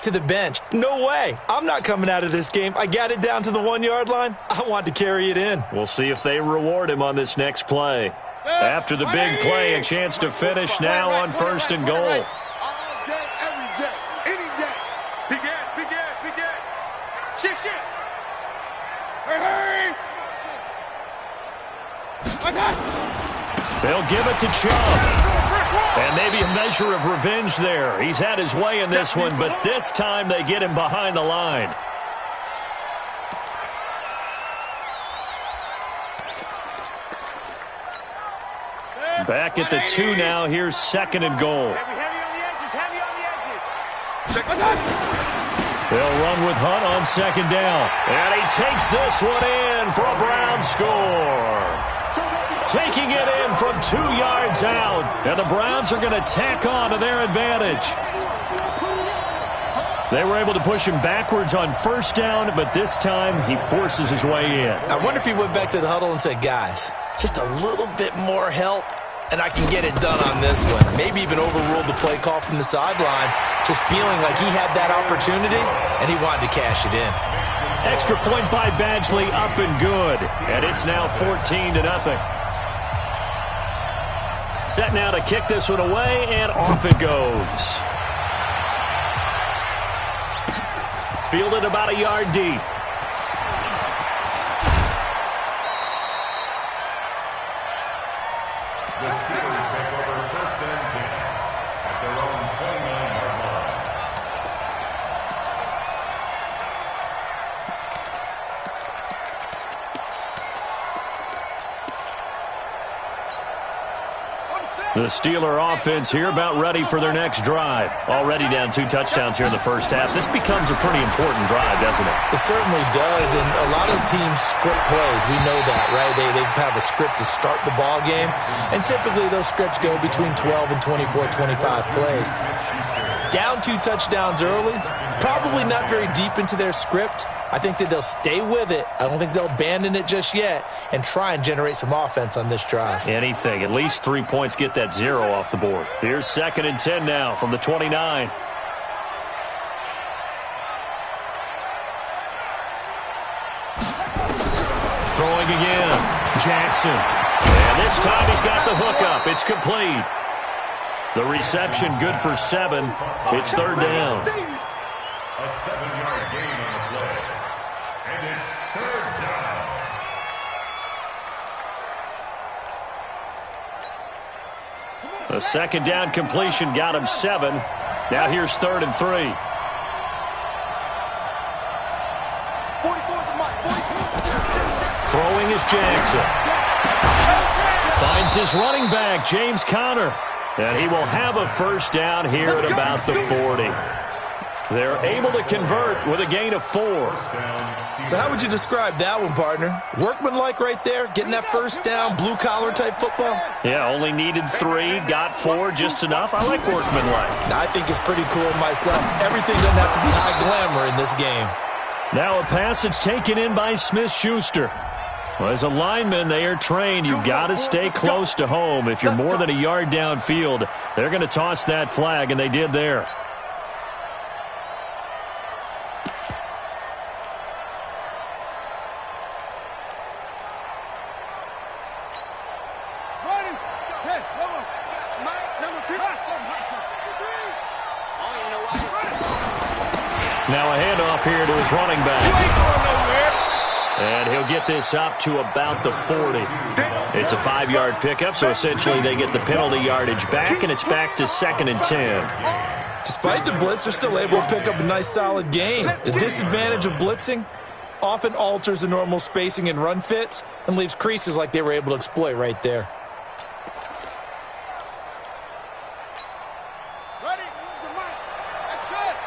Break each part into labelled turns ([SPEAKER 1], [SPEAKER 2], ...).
[SPEAKER 1] To the bench. No way. I'm not coming out of this game. I got it down to the 1 yard line. I want to carry it in.
[SPEAKER 2] We'll see if they reward him on this next play. After the big play, a chance to finish now on 1st and goal.
[SPEAKER 3] All day, every day, any day. Big ass. Shit. Hurry.
[SPEAKER 2] They'll give it to Chubb. And maybe a measure of revenge there. He's had his way in this one, but this time they get him behind the line. Back at the 2 now. Here's 2nd and goal.
[SPEAKER 3] Heavy on the edges.
[SPEAKER 2] They'll run with Hunt on 2nd down. And he takes this one in for a Brown score. Taking it in from 2 yards out. And the Browns are going to tack on to their advantage. They were able to push him backwards on 1st down, but this time he forces his way in.
[SPEAKER 1] I wonder if he went back to the huddle and said, guys, just a little bit more help, and I can get it done on this one. Maybe even overruled the play call from the sideline, just feeling like he had that opportunity, and he wanted to cash it in.
[SPEAKER 2] Extra point by Badgley, up and good. And it's now 14-0. Set now to kick this one away, and off it goes. Fielded about a yard deep.
[SPEAKER 4] The Steelers take over 1st and 10 at their own 29-yard line.
[SPEAKER 2] The Steeler offense here about ready for their next drive. Already down 2 touchdowns here in the 1st half. This becomes a pretty important drive, doesn't it?
[SPEAKER 1] It certainly does, and a lot of teams script plays. We know that, right? They have a script to start the ball game, and typically those scripts go between 12 and 24, 25 plays. Down 2 touchdowns early, probably not very deep into their script. I think that they'll stay with it. I don't think they'll abandon it just yet and try and generate some offense on this drive.
[SPEAKER 2] Anything. At least 3 points, get that 0 off the board. Here's 2nd and 10 now from the 29. Throwing again. Jackson. And this time he's got the hook up. It's complete. The reception good for 7. It's 3rd down.
[SPEAKER 4] A 7-yard gain on the play. And it's 3rd down.
[SPEAKER 2] The 2nd down completion got him 7. Now here's 3rd and 3. Throwing is Jackson. Finds his running back, James Conner. And he will have a 1st down here at about the 40. They're able to convert with a gain of 4.
[SPEAKER 1] So how would you describe that one, partner? Workmanlike right there, getting that 1st down, blue-collar type football?
[SPEAKER 2] Yeah, only needed 3, got 4, just enough. I like workmanlike.
[SPEAKER 1] I think it's pretty cool myself. Everything doesn't have to be high glamour in this game.
[SPEAKER 2] Now a pass that's taken in by Smith-Schuster. Well, as a lineman, they are trained. You've got to stay close to home. If you're more than a yard downfield, they're going to toss that flag, and they did there. Now a handoff here to his running back. And he'll get this up to about the 40. It's a 5-yard pickup, so essentially they get the penalty yardage back, and it's back to 2nd and 10.
[SPEAKER 1] Despite the blitz, they're still able to pick up a nice solid gain. The disadvantage of blitzing often alters the normal spacing and run fits and leaves creases like they were able to exploit right there.
[SPEAKER 3] Ready? The mic. Action.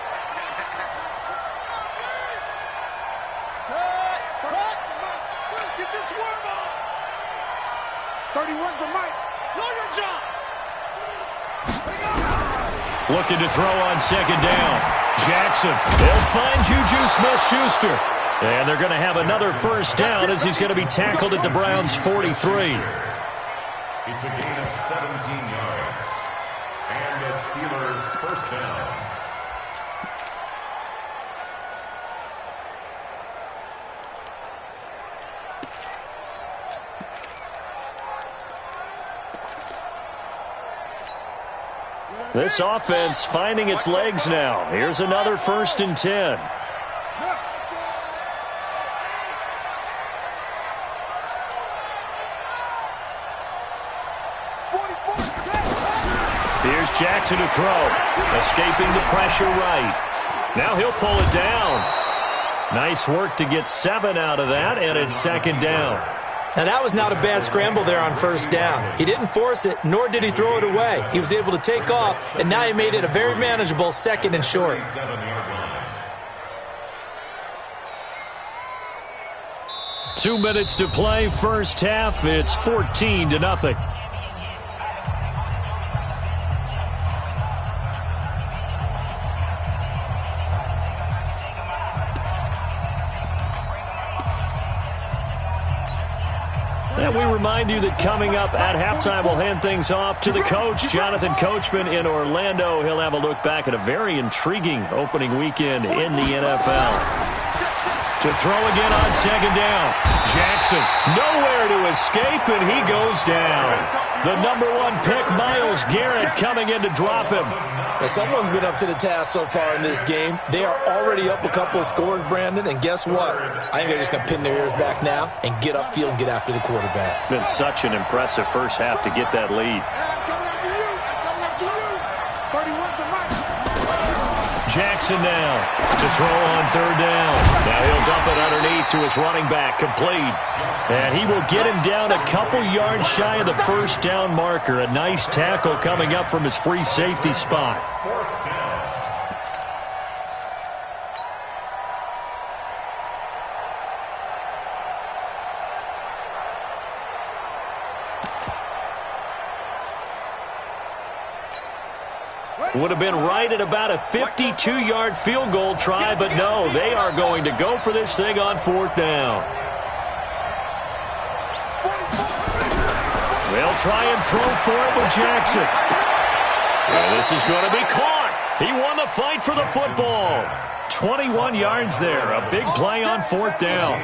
[SPEAKER 3] Get your swerve on. 31's the mic. Know your job.
[SPEAKER 2] Looking to throw on 2nd down. Jackson. They'll find Juju Smith-Schuster. And they're going to have another 1st down as he's going to be tackled at the Browns' 43.
[SPEAKER 4] It's a gain of 17 yards. And a Steeler 1st down.
[SPEAKER 2] This offense finding its legs now. Here's another 1st and 10. Here's Jackson to throw. Escaping the pressure right. Now he'll pull it down. Nice work to get 7 out of that, and it's 2nd down.
[SPEAKER 1] Now, that was not a bad scramble there on 1st down. He didn't force it, nor did he throw it away. He was able to take off, and now he made it a very manageable 2nd and short.
[SPEAKER 2] 2 minutes to play, first half. It's 14-0. And we remind you that coming up at halftime, we'll hand things off to the coach, Jonathan Coachman in Orlando. He'll have a look back at a very intriguing opening weekend in the NFL. To throw again on 2nd down. Jackson, nowhere to escape, and he goes down. The number 1 pick, Myles Garrett, coming in to drop him.
[SPEAKER 1] Well, someone's been up to the task so far in this game. They are already up a couple of scores, Brandon, and guess what? I think they're just going to pin their ears back now and get upfield and get after the quarterback.
[SPEAKER 2] Been such an impressive first half to get that lead. Jackson now to throw on 3rd down. Now he'll dump it underneath to his running back, complete. And he will get him down a couple yards shy of the 1st down marker. A nice tackle coming up from his free safety spot. Would have been right at about a 52-yard field goal try, but no, they are going to go for this thing on 4th down. They'll try and throw for it with Jackson. And this is going to be caught. He won the fight for the football. 21 yards there. A big play on 4th down.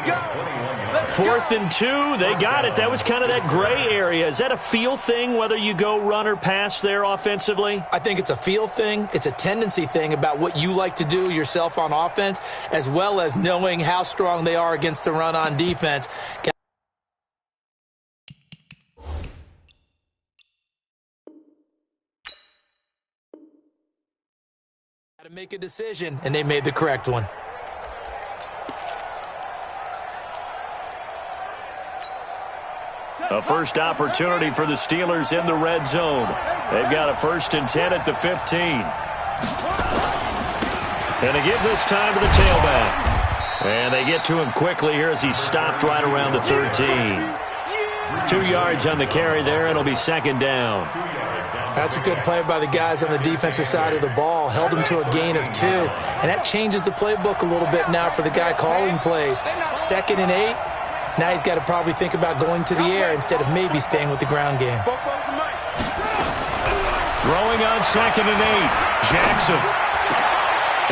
[SPEAKER 2] 4th and 2. They got it. That was kind of that gray area. Is that a feel thing, whether you go run or pass there offensively?
[SPEAKER 1] I think it's a feel thing. It's a tendency thing about what you like to do yourself on offense, as well as knowing how strong they are against the run on defense. To make a decision, and they made the correct one.
[SPEAKER 2] A first opportunity for the Steelers in the red zone. They've got a 1st and 10 at the 15. And they give this time to the tailback. And they get to him quickly here as he stopped right around the 13. 2 yards on the carry there. It'll be 2nd down.
[SPEAKER 1] That's a good play by the guys on the defensive side of the ball. Held him to a gain of 2. And that changes the playbook a little bit now for the guy calling plays. 2nd and 8. Now he's got to probably think about going to the air instead of maybe staying with the ground game.
[SPEAKER 2] Throwing on 2nd and 8. Jackson.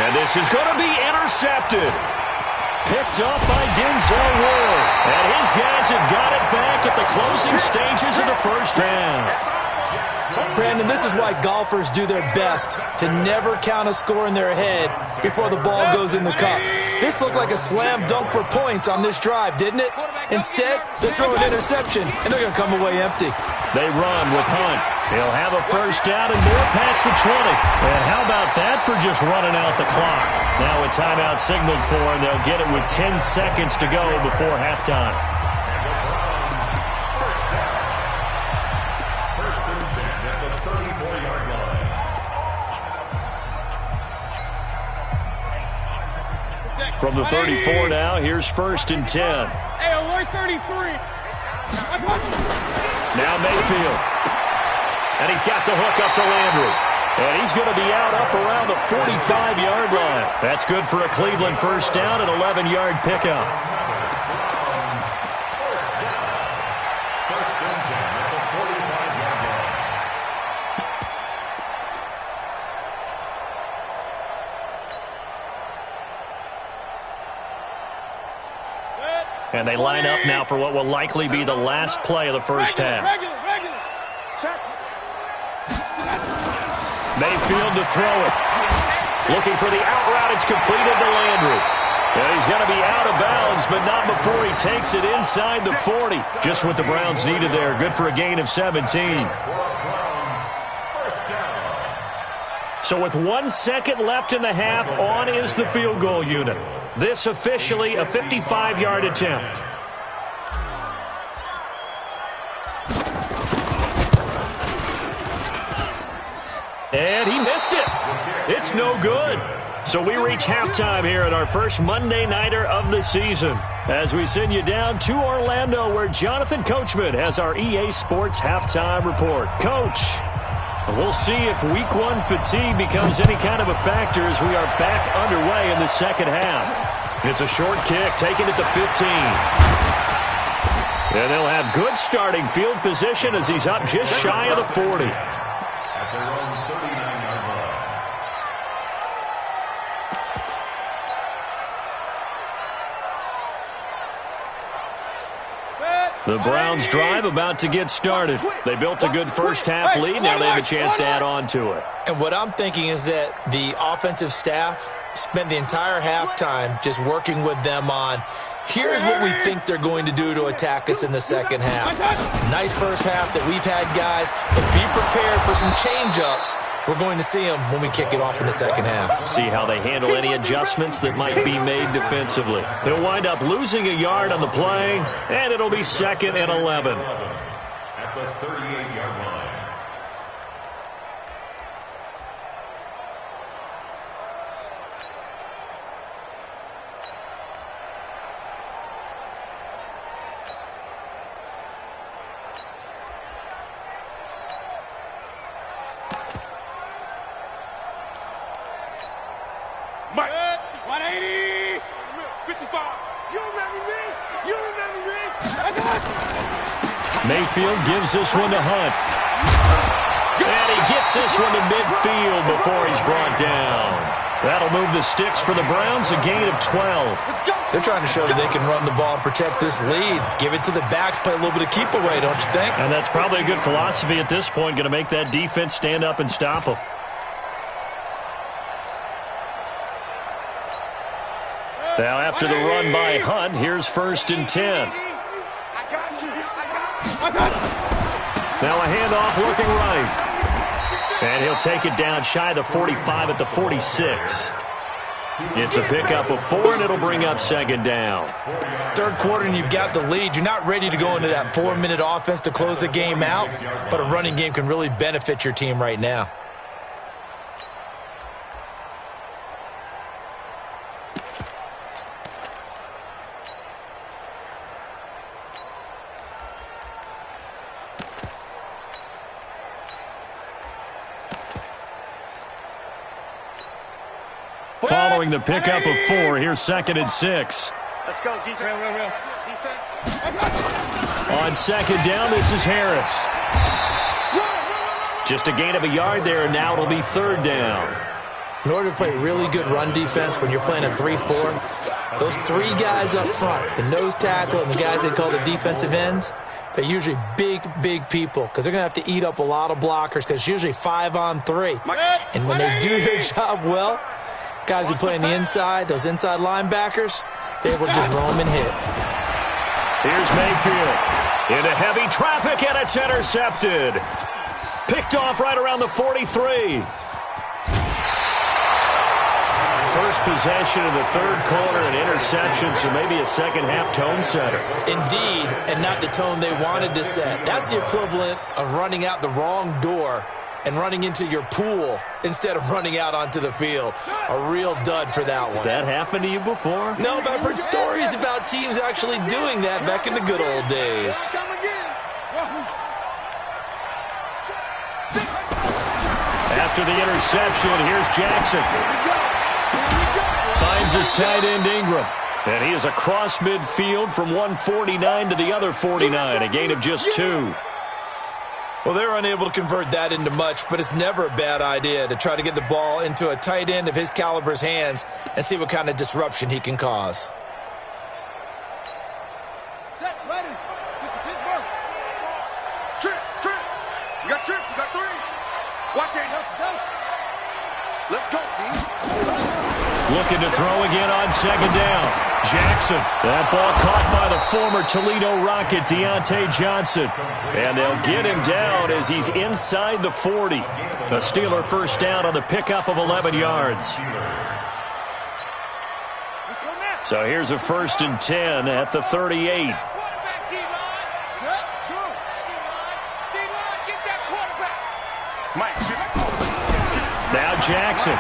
[SPEAKER 2] And this is going to be intercepted. Picked off by Denzel Ward. And his guys have got it back at the closing stages of the first half.
[SPEAKER 1] Brandon, this is why golfers do their best to never count a score in their head before the ball goes in the cup. This looked like a slam dunk for points on this drive, didn't it? Instead, they throw an interception, and they're going to come away empty.
[SPEAKER 2] They run with Hunt. He'll have a 1st down and more past the 20. And how about that for just running out the clock? Now a timeout signaled for, and they'll get it with 10 seconds to go before halftime. From the 34 now, here's 1st and 10.
[SPEAKER 5] Hey, alert 33.
[SPEAKER 2] Now Mayfield. And he's got the hook up to Landry. And he's going to be out up around the 45-yard line. That's good for a Cleveland 1st down and 11-yard pickup. And they line up now for what will likely be the last play of the first half. Mayfield to throw it. Looking for the out route. It's completed to Landry. And he's going to be out of bounds, but not before he takes it inside the 40. Just what the Browns needed there. Good for a gain of 17. So with 1 second left in the half, on is the field goal unit. This officially a 55-yard attempt. And he missed it. It's no good. So we reach halftime here at our first Monday Nighter of the season as we send you down to Orlando where Jonathan Coachman has our EA Sports Halftime Report. Coach, we'll see if Week 1 fatigue becomes any kind of a factor as we are back underway in the second half. It's a short kick, taking it to 15. And they'll have good starting field position as he's up just shy of the 40.
[SPEAKER 4] At their own 39-yard line.
[SPEAKER 2] The Browns drive about to get started. They built a good first-half lead. Now they have a chance to add on to it.
[SPEAKER 1] And what I'm thinking is that the offensive staff spent the entire halftime just working with them on, here's what we think they're going to do to attack us in the second half. Nice first half that we've had, guys, but be prepared for some change-ups. We're going to see them when we kick it off in the second half.
[SPEAKER 2] See how they handle any adjustments that might be made defensively. They'll wind up losing a yard on the play, and it'll be 2nd and 11.
[SPEAKER 4] At the 38-yard line.
[SPEAKER 3] Mike. 180. 55. You remember me? You remember me?
[SPEAKER 2] Mayfield gives this one to Hunt. And he gets this one to midfield before he's brought down. That'll move the sticks for the Browns, a gain of 12.
[SPEAKER 1] They're trying to show that they can run the ball and protect this lead. Give it to the backs, play a little bit of keep away, don't you think?
[SPEAKER 2] And that's probably a good philosophy at this point, going to make that defense stand up and stop them. Now after the run by Hunt, here's 1st and 10. Now a handoff looking right. And he'll take it down shy of the 45 at the 46. It's a pickup of 4, and it'll bring up 2nd down.
[SPEAKER 1] Third quarter, and you've got the lead. You're not ready to go into that 4-minute offense to close the game out, but a running game can really benefit your team right now.
[SPEAKER 2] Following the pickup of 4, here's 2nd and 6.
[SPEAKER 3] Let's go, defense. Real. Defense.
[SPEAKER 2] On 2nd down, this is Harris. Just a gain of a yard there, and now it'll be 3rd down.
[SPEAKER 1] In order to play really good run defense when you're playing a 3-4, those 3 guys up front, the nose tackle and the guys they call the defensive ends, they're usually big people because they're going to have to eat up a lot of blockers because it's usually 5-on-3. And when they do their job well, guys who play on the inside, those inside linebackers, they will just roam and hit.
[SPEAKER 2] Here's Mayfield into heavy traffic, and it's intercepted. Picked off right around the 43. First possession of the third quarter, an interception, so maybe a second-half tone setter.
[SPEAKER 1] Indeed, and not the tone they wanted to set. That's the equivalent of running out the wrong door and running into your pool instead of running out onto the field. A real dud for that one.
[SPEAKER 2] Has that happened to you before?
[SPEAKER 1] No, but I've heard stories about teams actually doing that back in the good old days.
[SPEAKER 2] After the interception, here's Jackson. Finds his tight end Ingram. And he is across midfield from 149 to the other 49, a gain of just 2.
[SPEAKER 1] Well, they're unable to convert that into much, but it's never a bad idea to try to get the ball into a tight end of his caliber's hands and see what kind of disruption he can cause.
[SPEAKER 3] Set, ready. Pittsburgh. Trip. You got 3. Watch it. Go.
[SPEAKER 2] Looking to throw again on second down. Jackson. That ball caught by the former Toledo Rocket, Deontay Johnson. And they'll get him down as he's inside the 40. A Steeler first down on the pickup of 11 yards. So here's a 1st and 10 at the 38. Now Jackson.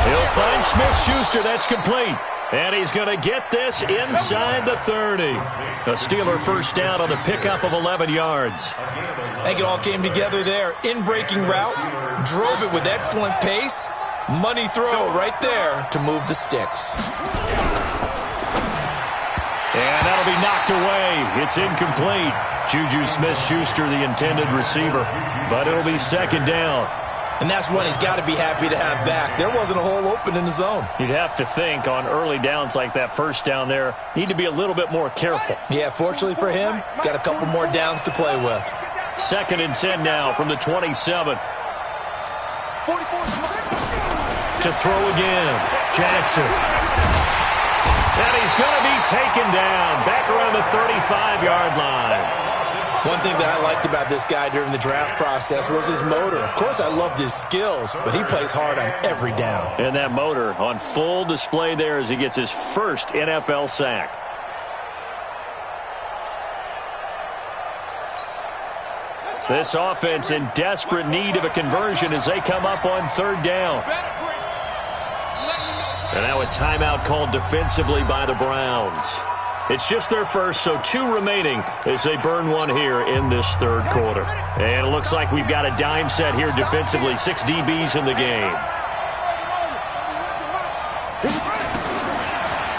[SPEAKER 2] He'll find Smith-Schuster. That's complete. And he's going to get this inside the 30. A Steeler first down on the pickup of 11 yards.
[SPEAKER 1] I think it all came together there. In-breaking route. Drove it with excellent pace. Money throw right there to move the sticks.
[SPEAKER 2] And that'll be knocked away. It's incomplete. Juju Smith-Schuster, the intended receiver. But it'll be second down.
[SPEAKER 1] And that's one he's got to be happy to have back. There wasn't a hole open in the zone.
[SPEAKER 2] You'd have to think on early downs like that first down there, need to be a little bit more careful.
[SPEAKER 1] Yeah, fortunately for him, got a couple more downs to play with.
[SPEAKER 2] 2nd and 10 now from the 27. To throw again. Jackson. And he's going to be taken down back around the 35-yard line.
[SPEAKER 1] One thing that I liked about this guy during the draft process was his motor. Of course, I loved his skills, but he plays hard on every down.
[SPEAKER 2] And that motor on full display there as he gets his first NFL sack. This offense in desperate need of a conversion as they come up on 3rd down. And now a timeout called defensively by the Browns. It's just their first, so 2 remaining as they burn one here in this 3rd quarter. And it looks like we've got a dime set here defensively. 6 DBs in the game.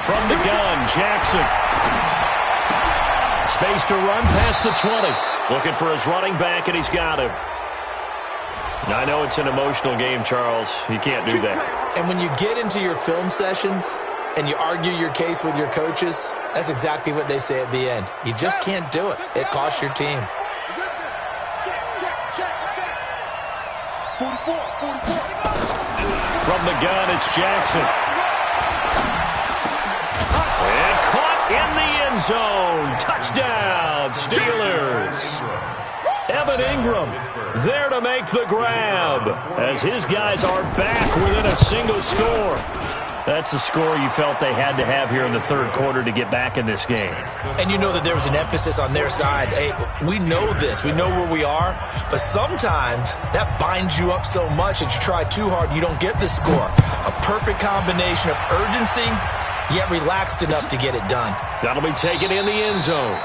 [SPEAKER 2] From the gun, Jackson. Space to run past the 20. Looking for his running back, and he's got him. Now, I know it's an emotional game, Charles. You can't do that.
[SPEAKER 1] And when you get into your film sessions and you argue your case with your coaches, that's exactly what they say at the end. You just can't do it. It costs your team.
[SPEAKER 2] From the gun, it's Jackson. And caught in the end zone. Touchdown, Steelers. Evan Ingram there to make the grab as his guys are back within a single score. That's a score you felt they had to have here in the 3rd quarter to get back in this game.
[SPEAKER 1] And you know that there was an emphasis on their side. Hey, we know this. We know where we are. But sometimes that binds you up so much that you try too hard, you don't get the score. A perfect combination of urgency, yet relaxed enough to get it done.
[SPEAKER 2] That'll be taken in the end zone.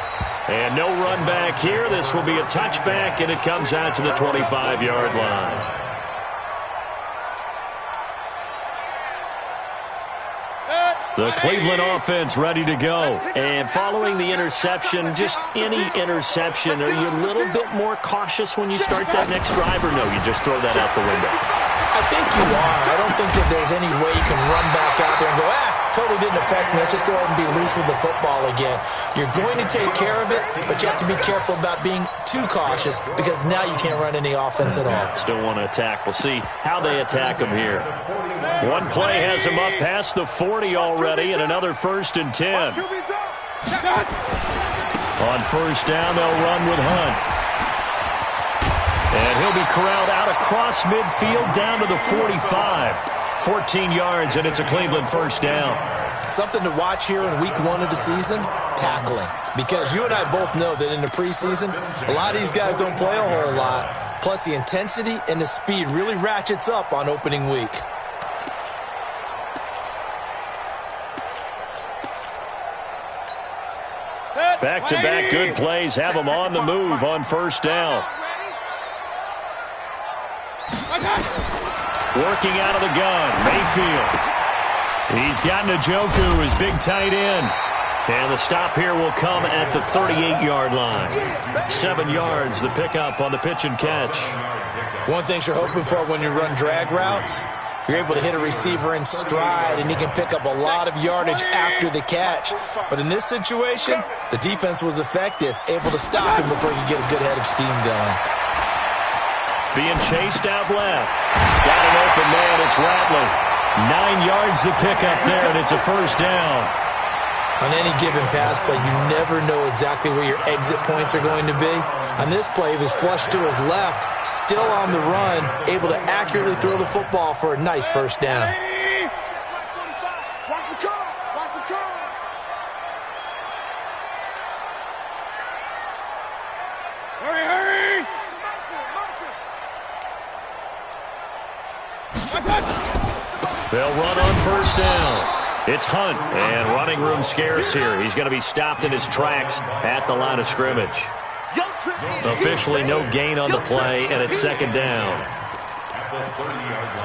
[SPEAKER 2] And no run back here. This will be a touchback, and it comes out to the 25-yard line. The Cleveland offense ready to go. And following the interception, just any interception, are you a little bit more cautious when you start that next drive, or no, you just throw that out the window?
[SPEAKER 1] I think you are. I don't think that there's any way you can run back out there and go, totally didn't affect me. Let's just go ahead and be loose with the football again. You're going to take care of it, but you have to be careful about being too cautious because now you can't run any offense at all.
[SPEAKER 2] Still want to attack. We'll see how they attack them here. One play has them up past the 40 already, and another 1st and 10. On 1st down, they'll run with Hunt. And he'll be corralled out across midfield down to the 45. 14 yards, and it's a Cleveland first down.
[SPEAKER 1] Something to watch here in week 1 of the season, tackling. Because you and I both know that in the preseason, a lot of these guys don't play a whole lot. Plus, the intensity and the speed really ratchets up on opening week.
[SPEAKER 2] Back-to-back good plays have them on the move on 1st down. Working out of the gun, Mayfield. He's got Njoku, his big tight end. And the stop here will come at the 38-yard line. 7 yards, the pickup on the pitch and catch.
[SPEAKER 1] One thing you're hoping for when you run drag routes, you're able to hit a receiver in stride, and he can pick up a lot of yardage after the catch. But in this situation, the defense was effective, able to stop him before he could get a good head of steam going.
[SPEAKER 2] Being chased out left. Got an open man, it's Rattler. 9 yards to pick up there, and it's a first down.
[SPEAKER 1] On any given pass play, you never know exactly where your exit points are going to be. On this play, he was flushed to his left, still on the run, able to accurately throw the football for a nice first down.
[SPEAKER 3] Watch the curl. Watch the curl. Hurry, hurry.
[SPEAKER 2] They'll run on first down. It's Hunt, and running room scarce here. He's going to be stopped in his tracks at the line of scrimmage. Officially no gain on the play, and it's second down.
[SPEAKER 4] At the 30-yard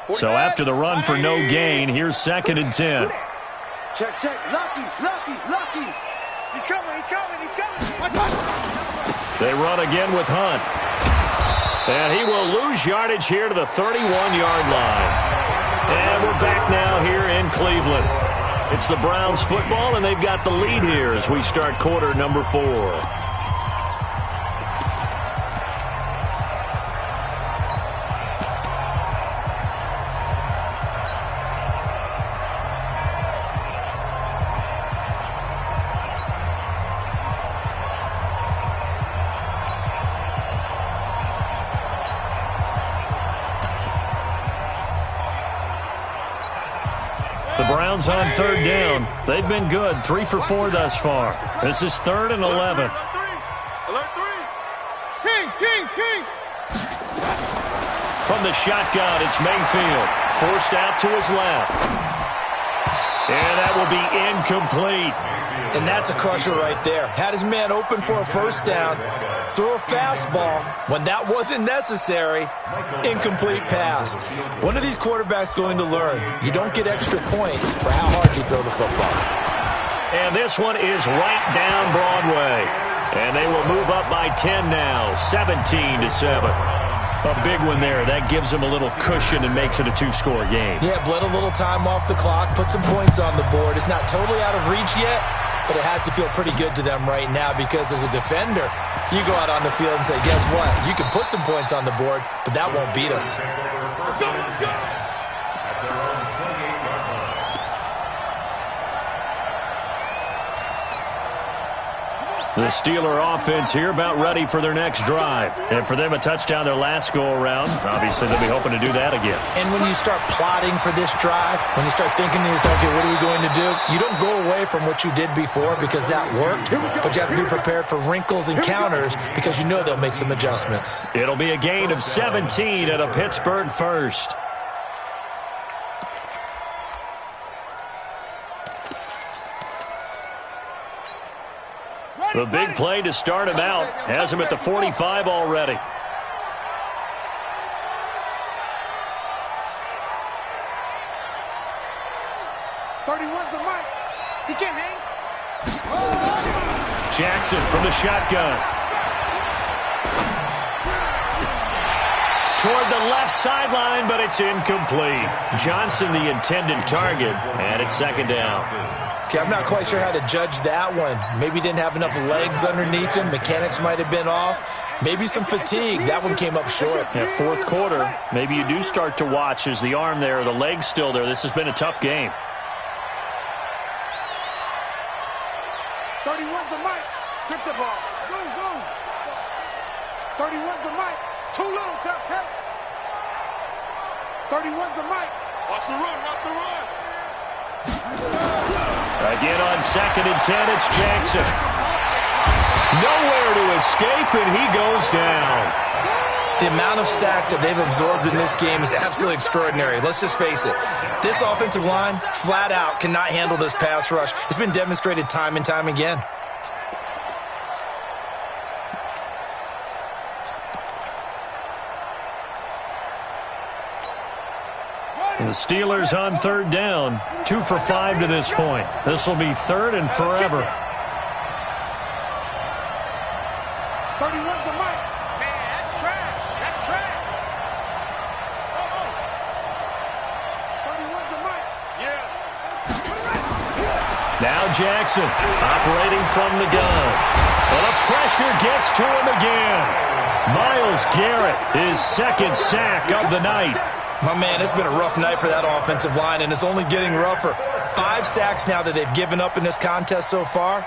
[SPEAKER 4] line.
[SPEAKER 2] So after the run for no gain, here's 2nd and 10.
[SPEAKER 3] Check, check. Lucky. He's coming.
[SPEAKER 2] They run again with Hunt. And he will lose yardage here to the 31-yard line. And we're back now here in Cleveland. It's the Browns football, and they've got the lead here as we start quarter number 4. The Browns on 3rd down. They've been good, 3 for 4 thus far. This is 3rd and 11.
[SPEAKER 3] Alert 3. King.
[SPEAKER 2] From the shotgun, it's Mayfield. Forced out to his left. And that will be incomplete.
[SPEAKER 1] And that's a crusher right there. Had his man open for a first down. Throw a fastball when that wasn't necessary. Incomplete pass. One of these quarterbacks going to learn. You don't get extra points for how hard you throw the football.
[SPEAKER 2] And this one is right down Broadway. And they will move up by 10 now, 17-7. A big one there. That gives them a little cushion and makes it a 2-score game.
[SPEAKER 1] Yeah, bled a little time off the clock, put some points on the board. It's not totally out of reach yet, but it has to feel pretty good to them right now because as a defender, you go out on the field and say, guess what? You can put some points on the board, but that won't beat us.
[SPEAKER 2] The Steeler offense here about ready for their next drive. And for them, a touchdown their last go-around. Obviously, they'll be hoping to do that again.
[SPEAKER 1] And when you start plotting for this drive, when you start thinking to yourself, okay, what are we going to do? You don't go away from what you did before because that worked, but you have to be prepared for wrinkles and counters because you know they'll make some adjustments.
[SPEAKER 2] It'll be a gain of 17 at a Pittsburgh first. The big play to start him out has him at the 45 already.
[SPEAKER 3] He can't hang.
[SPEAKER 2] Jackson from the shotgun. Toward the left sideline, but it's incomplete. Johnson the intended target, and it's second down.
[SPEAKER 1] Okay, I'm not quite sure how to judge that one. Maybe didn't have enough legs underneath him. Mechanics might have been off. Maybe some fatigue. That one came up short.
[SPEAKER 2] Yeah, fourth quarter, maybe you do start to watch as the arm there, the leg's still there. This has been a tough game.
[SPEAKER 3] 31's the mic. Strip the ball. Go. 31's the mic. Too little, cut. 31's the mic. Watch the run.
[SPEAKER 2] Again on 2nd and 10, it's Jackson. Nowhere to escape, and he goes down.
[SPEAKER 1] The amount of sacks that they've absorbed in this game is absolutely extraordinary. Let's just face it. This offensive line, flat out, cannot handle this pass rush. It's been demonstrated time and time again.
[SPEAKER 2] The Steelers on 3rd down, 2 for 5 to this point. This will be 3rd and forever.
[SPEAKER 3] 31's the mic. Man, that's trash. 31's the mic. Yeah.
[SPEAKER 2] Now Jackson operating from the gun. Well, the pressure gets to him again. Myles Garrett, his second sack of the night.
[SPEAKER 1] My man, it's been a rough night for that offensive line, and it's only getting rougher. 5 sacks now that they've given up in this contest so far.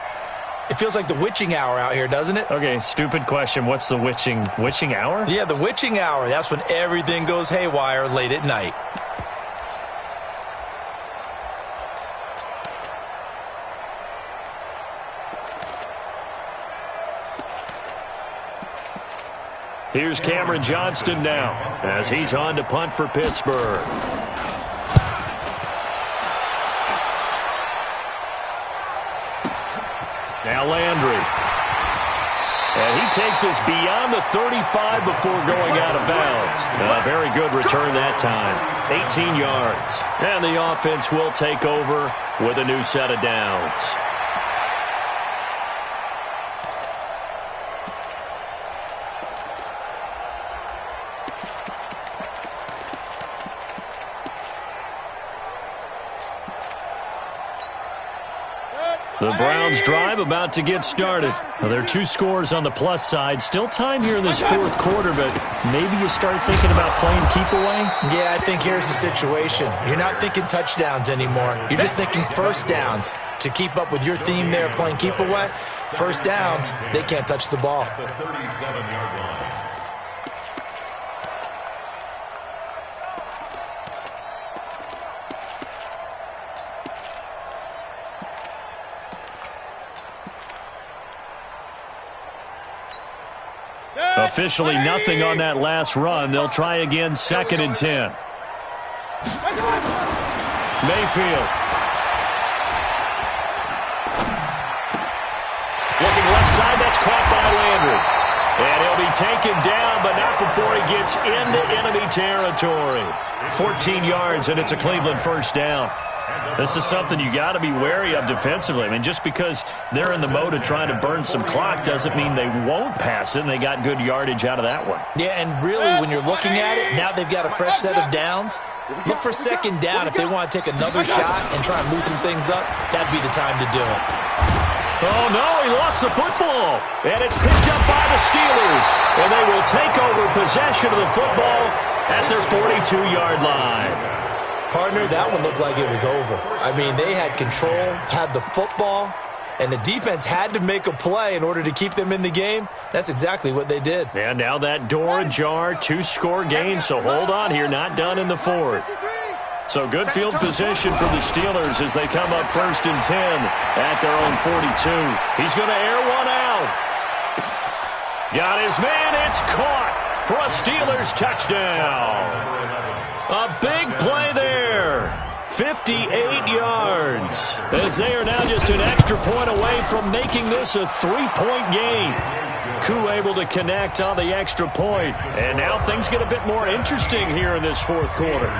[SPEAKER 1] It feels like the witching hour out here, doesn't it?
[SPEAKER 2] Okay, stupid question. What's the witching hour?
[SPEAKER 1] Yeah, the witching hour. That's when everything goes haywire late at night.
[SPEAKER 2] Here's Cameron Johnston now as he's on to punt for Pittsburgh. Now Landry. And he takes us beyond the 35 before going out of bounds. A very good return that time. 18 yards. And the offense will take over with a new set of downs. The Browns drive about to get started. Well, there are 2 scores on the plus side. Still time here in this fourth quarter, but maybe you start thinking about playing keep away?
[SPEAKER 1] Yeah, I think here's the situation. You're not thinking touchdowns anymore. You're just thinking first downs. To keep up with your theme there, playing keep away, first downs, they can't touch the ball.
[SPEAKER 4] The 37-yard line.
[SPEAKER 2] Officially nothing on that last run. They'll try again, 2nd and 10. Mayfield. Looking left side, that's caught by Landry. And he'll be taken down, but not before he gets into enemy territory. 14 yards, and it's a Cleveland first down. This is something you got to be wary of defensively. I mean, just because they're in the mode of trying to burn some clock doesn't mean they won't pass it, and they got good yardage out of that one.
[SPEAKER 1] Yeah, and really, when you're looking at it, now they've got a fresh set of downs. Look for 2nd down if they want to take another shot and try and loosen things up. That'd be the time to do it.
[SPEAKER 2] Oh, no, he lost the football. And it's picked up by the Steelers. And they will take over possession of the football at their 42-yard line.
[SPEAKER 1] Partner, that one looked like it was over. I mean, they had control, had the football, and the defense had to make a play in order to keep them in the game. That's exactly what they did.
[SPEAKER 2] And now that door ajar, 2-score game, so hold on here, not done in the 4th. So good field position for the Steelers as they come up 1st and 10 at their own 42. He's going to air one out. Got his man, it's caught for a Steelers touchdown. A big play there. 58 yards. As they are now just an extra point away from making this a 3-point game. Koo able to connect on the extra point. And now things get a bit more interesting here in this 4th quarter.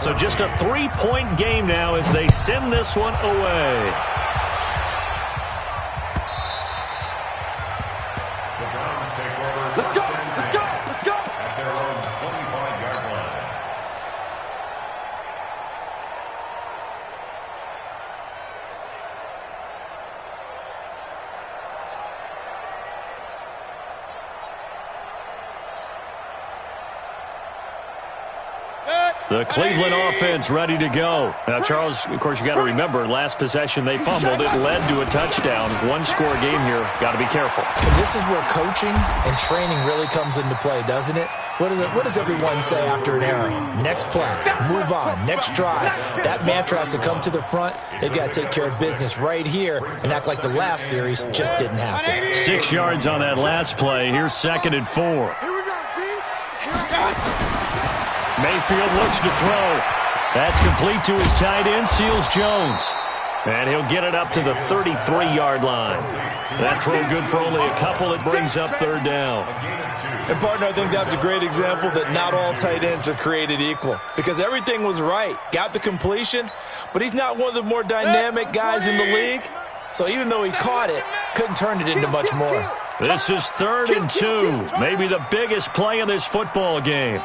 [SPEAKER 2] So just a 3-point game now as they send this one away.
[SPEAKER 3] Let's go! Let's go! Let's go!
[SPEAKER 4] At their own 25-yard line.
[SPEAKER 2] The Cleveland offense ready to go. Now, Charles, of course, you got to remember, last possession they fumbled. It led to a touchdown. 1-score game here. Got to be careful.
[SPEAKER 1] And this is where coaching and training really comes into play, doesn't it? What does everyone say after an error? Next play, move on, next drive. That mantra has to come to the front. They've got to take care of business right here and act like the last series just didn't happen.
[SPEAKER 2] 6 yards on that last play. Here's 2nd and 4.
[SPEAKER 3] Here we go, D. Here we go.
[SPEAKER 2] Mayfield looks to throw. That's complete to his tight end, Seals Jones. And he'll get it up to the 33-yard line. That throw good for only a couple. It brings up 3rd down.
[SPEAKER 1] And, partner, I think that's a great example that not all tight ends are created equal. Because everything was right. Got the completion, but he's not one of the more dynamic guys in the league. So even though he caught it, couldn't turn it into much more.
[SPEAKER 2] This is 3rd and 2. Maybe the biggest play in this football game.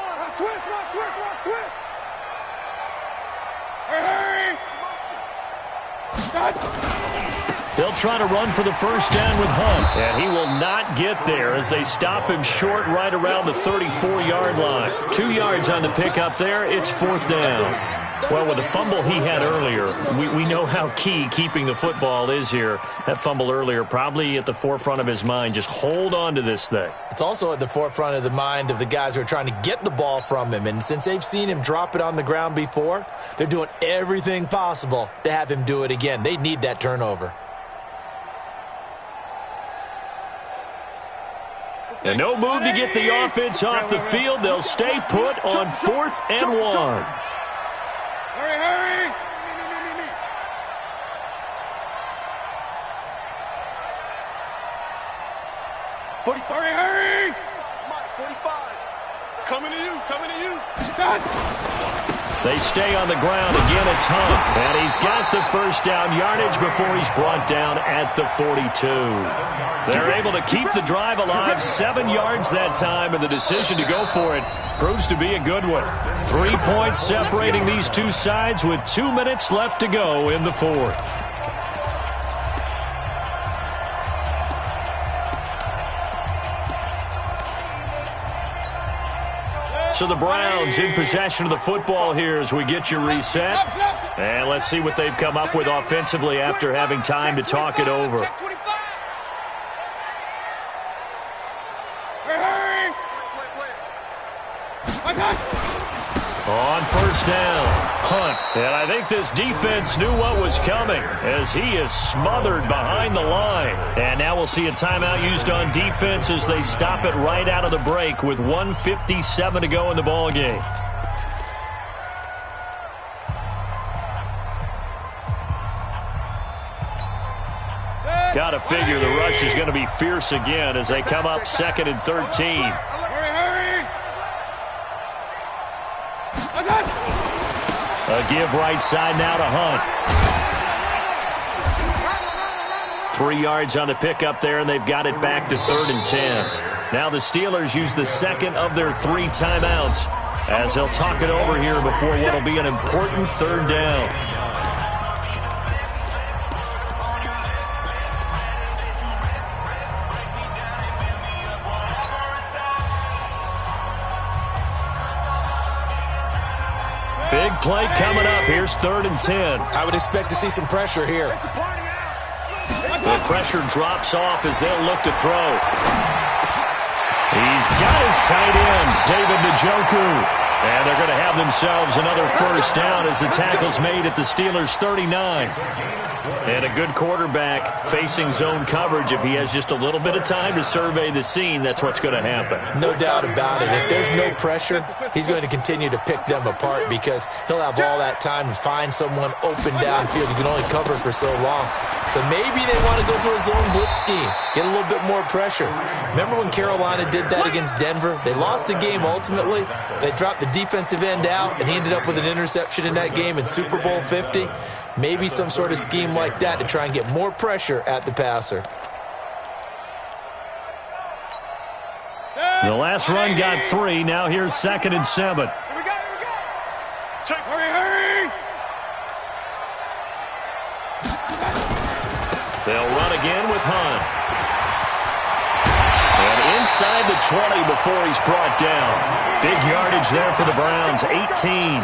[SPEAKER 2] They'll try to run for the first down with Hunt. And he will not get there as they stop him short right around the 34-yard line. 2 yards on the pickup there. It's 4th down. Well, with the fumble he had earlier, we know how key keeping the football is here. That fumble earlier probably at the forefront of his mind. Just hold on to this thing.
[SPEAKER 1] It's also at the forefront of the mind of the guys who are trying to get the ball from him. And since they've seen him drop it on the ground before, they're doing everything possible to have him do it again. They need that turnover.
[SPEAKER 2] And no move to get the offense off the field. They'll stay put on 4th and 1.
[SPEAKER 3] Hurry, hurry! 45. Hurry, hurry! 45. Coming to you, coming to you.
[SPEAKER 2] They stay on the ground. Again, it's Hunt. And he's got the first down yardage before he's brought down at the 42. They're able to keep the drive alive. 7 yards that time, and the decision to go for it proves to be a good one. 3 points separating these two sides with 2 minutes left to go in the 4th. So the Browns in possession of the football here as we get you reset. And let's see what they've come up with offensively after having time to talk it over. On first down, Hunt. And I think this defense knew what was coming as he is smothered behind the line. And now we'll see a timeout used on defense as they stop it right out of the break with 1:57 to go in the ball game. Got to figure the rush is going to be fierce again as they come up 2nd and 13. A give right side now to Hunt. 3 yards on the pickup there, and they've got it back to 3rd and 10. Now the Steelers use the second of their 3 timeouts as they'll talk it over here before what will be an important 3rd down. Big play coming up. Here's 3rd and 10.
[SPEAKER 1] I would expect to see some pressure here.
[SPEAKER 2] The pressure drops off as they'll look to throw. He's got his tight end, David Njoku. And they're going to have themselves another first down as the tackle's made at the Steelers' 39. And a good quarterback facing zone coverage. If he has just a little bit of time to survey the scene, that's what's going to happen.
[SPEAKER 1] No doubt about it. If there's no pressure, he's going to continue to pick them apart because he'll have all that time to find someone open downfield. You can only cover for so long. So maybe they want to go to a zone blitz scheme, get a little bit more pressure. Remember when Carolina did that against Denver? They lost the game ultimately. They dropped the defensive end out, and he ended up with an interception in that game in Super Bowl 50. Maybe some sort of scheme like that to try and get more pressure at the passer.
[SPEAKER 2] The last run got 3. Now here's 2nd and 7.
[SPEAKER 3] Here we go. Check, hurry, hurry.
[SPEAKER 2] They'll run again with Hunt. And inside the 20 before he's brought down. Big yardage there for the Browns, 18.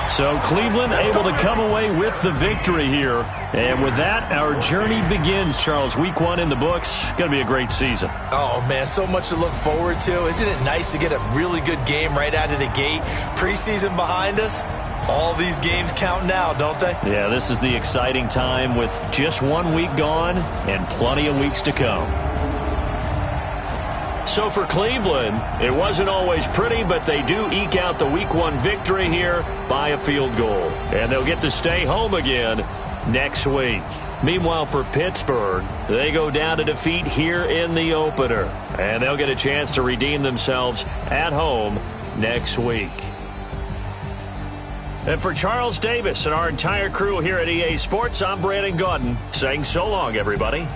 [SPEAKER 2] So Cleveland able to come away with the victory here. And with that, our journey begins, Charles. Week 1 in the books. Going to be a great season.
[SPEAKER 1] Oh, man, so much to look forward to. Isn't it nice to get a really good game right out of the gate? Preseason behind us. All these games count now, don't they?
[SPEAKER 2] Yeah, this is the exciting time with just 1 week gone and plenty of weeks to come. So for Cleveland, it wasn't always pretty, but they do eke out the Week 1 victory here by a field goal. And they'll get to stay home again next week. Meanwhile, for Pittsburgh, they go down to defeat here in the opener. And they'll get a chance to redeem themselves at home next week. And for Charles Davis and our entire crew here at EA Sports, I'm Brandon Gaudin saying so long, everybody.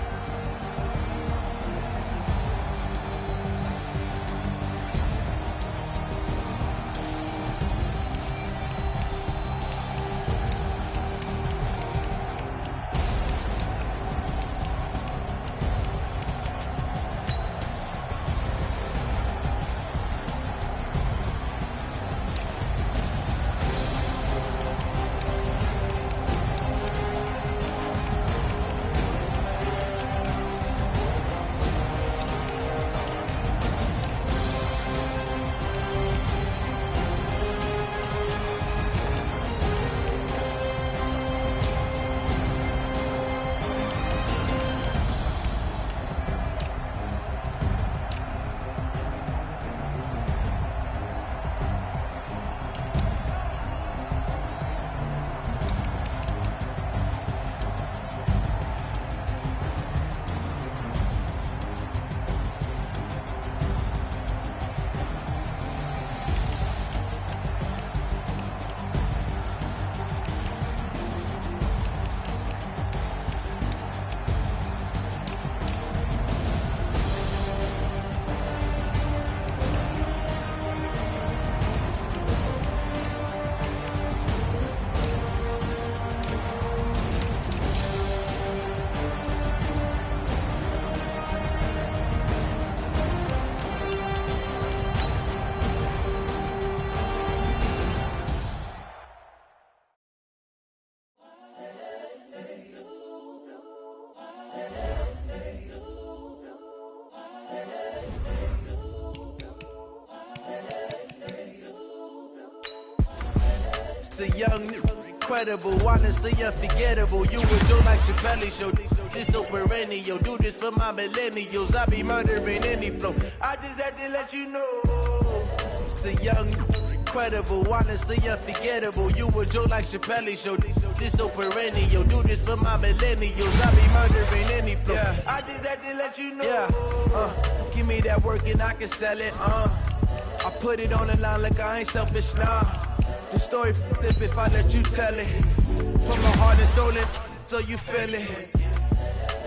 [SPEAKER 5] the young, incredible, honestly unforgettable. You would do like Chappelle Show. This so perennial. Do this for my millennials. I be murdering any flow. I just had to let you know. It's the young, incredible, honestly unforgettable. You would do like Chappelle Show. This so perennial. Do this for my millennials. I be murdering any flow. Yeah. I just had to let you know. Yeah. Give me that work and I can sell it. I put it on the line like I ain't selfish, nah. The story flip if I let you tell it. From my heart and soul, so you feel it.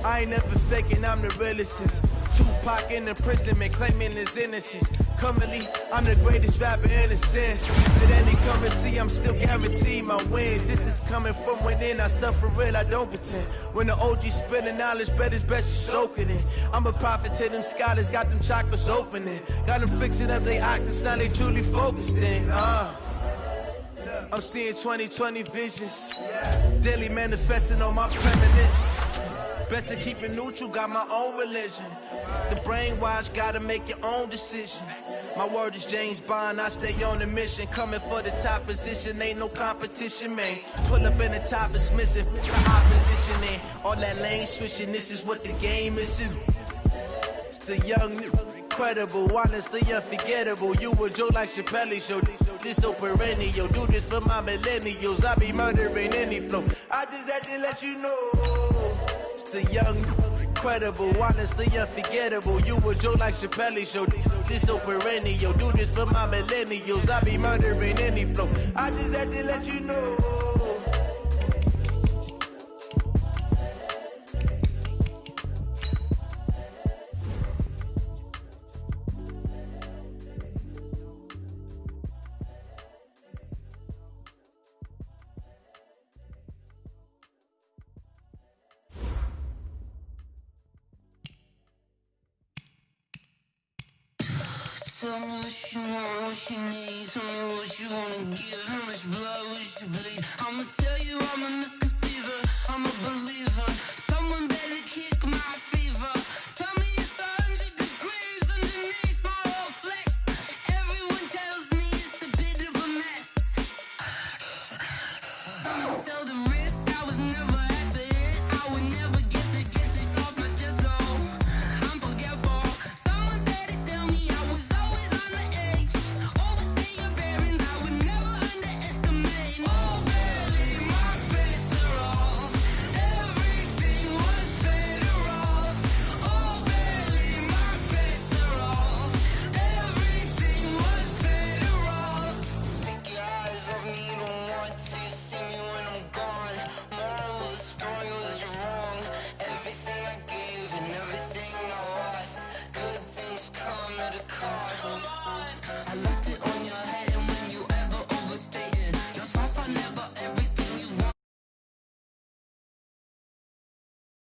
[SPEAKER 5] I ain't never faking, I'm the realest since Tupac in imprisonment, claiming his innocence. Currently, I'm the greatest rapper in a sense. Did any come and see, I'm still guaranteed my wins. This is coming from within, I stuff for real, I don't pretend. When the OG spilling knowledge, bet it's best you soak it in. I'm a prophet to them scholars, got them chakras opening. Got them fixing up they octaves, now they truly focused in. I'm seeing 2020 visions, daily manifesting on my premonitions. Best to keep it neutral, got my own religion. The brainwash, gotta make your own decision. My word is James Bond, I stay on the mission. Coming for the top position, ain't no competition, man. Pull up in the top is missing, the opposition in. All that lane switching, this is what the game is in. It's the young, incredible, honestly unforgettable. You would joke like Chappelle Show. This so perennial. Do this for my millennials. I be murdering any flow. I just had to let you know. It's the young, incredible, honestly unforgettable. You would joke like Chappelle Show. This so perennial. Do this for my millennials. I be murdering any flow. I just had to let you know.
[SPEAKER 6] Tell me what you want, what you need. Tell me what you wanna give. How much blood would you bleed? I'ma tell you I'm a misconceiver. I'm a believer. Someone better kick my fever. Tell me it's 100 degrees underneath my whole flesh. Everyone tells me it's a bit of a mess. I'ma tell the risk I was never at the end. I would never get this off my chest, though. I'm forgetful. Someone better tell me I was always on the edge. Overstay your bearings, I would never underestimate. Oh, barely, my bets are off. Everything was better off. Oh, barely, my bets are off. Everything was better off. Take your eyes off me, don't